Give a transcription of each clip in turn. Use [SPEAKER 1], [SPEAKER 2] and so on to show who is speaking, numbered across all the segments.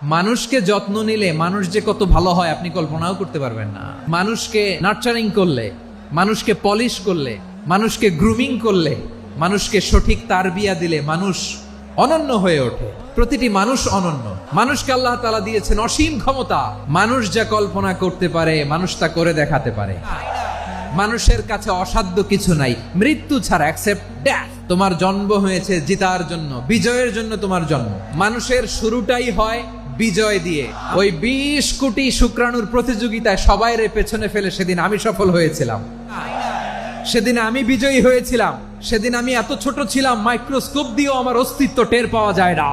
[SPEAKER 1] মানুষকে যত্ন নিলে মানুষ যে কত ভালো হয় আপনি কল্পনাও করতে পারবেন না। মানুষকে নার্চারিং করলে, মানুষকে পলিশ করলে, মানুষকে গ্রুমিং করলে, মানুষকে সঠিক তারবিয়া দিলে মানুষ অনন্য হয়ে ওঠে। প্রতিটি মানুষ অনন্য। মানুষকে আল্লাহ তাআলা দিয়েছেন অসীম ক্ষমতা। মানুষ যা কল্পনা করতে পারে মানুষ তা করে দেখাতে পারে। মানুষের কাছে অসাধ্য কিছু নাই মৃত্যু ছাড়া, এক্সেপ্ট ডেথ। তোমার জন্ম হয়েছে জিতার জন্য, বিজয়ের জন্য তোমার জন্ম। মানুষের শুরুটাই হয় বিজয় দিয়ে। ওই 20 কোটি শুক্রাণুর প্রতিযোগিতায় সবাই রে পেছনে ফেলে সেদিন আমি সফল হয়েছিলাম, সেদিন আমি বিজয়ী হয়েছিলাম। সেদিন আমি এত ছোট ছিলাম মাইক্রোস্কোপ দিয়েও আমার অস্তিত্ব টের পাওয়া যায় না।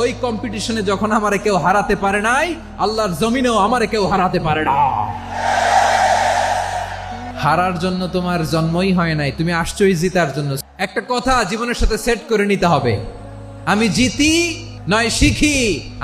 [SPEAKER 1] ওই কম্পিটিশনে যখন আমারে কেউ হারাতে পারে নাই, আল্লাহর জমিনেও আমারে কেউ হারাতে পারে না। হারার জন্য তোমার জন্মই হয় নাই, তুমি আসছোই জিতার জন্য। একটা কথা জীবনের সাথে সেট করে নিতে হবে, আমি জিতি নয় শিখি,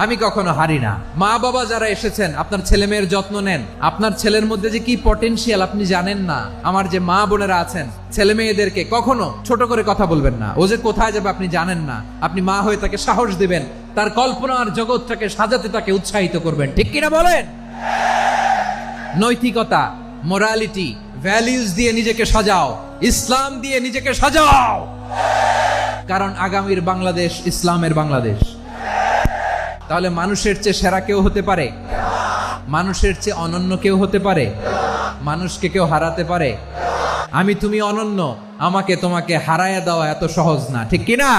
[SPEAKER 1] আমি কখনো হারি না। মা বাবা যারা এসেছেন আপনার ছেলে মেয়ের যত্ন নেন। আপনার ছেলের মধ্যে যে কি পটেনশিয়াল আপনি জানেন না। আমার যে মা বোনেরা আছেন, ছেলে মেয়েদেরকে কখনো ছোট করে কথা বলবেন না। ও যে কোথায় যাবে আপনি জানেন না। আপনি মা হয়ে তাকে সাহস দিবেন, তার কল্পনার জগৎটাকে সাজাতে তাকে উৎসাহিত করবেন। ঠিক কিনা বলেন? নৈতিকতা, মোরালিটি, ভ্যালিউজ দিয়ে নিজেকে সাজাও, ইসলাম দিয়ে নিজেকে সাজাও। কারণ আগামীর বাংলাদেশ ইসলামের বাংলাদেশ। তাহলে মানুষের চেয়ে সেরা কেউ হতে পারে? মানুষের চেয়ে অনন্য কেউ হতে পারে? মানুষকে কেউ হারাতে পারে? আমি তুমি অনন্য, আমাকে তোমাকে হারায়া দেওয়া এত সহজ না। ঠিক কিনা?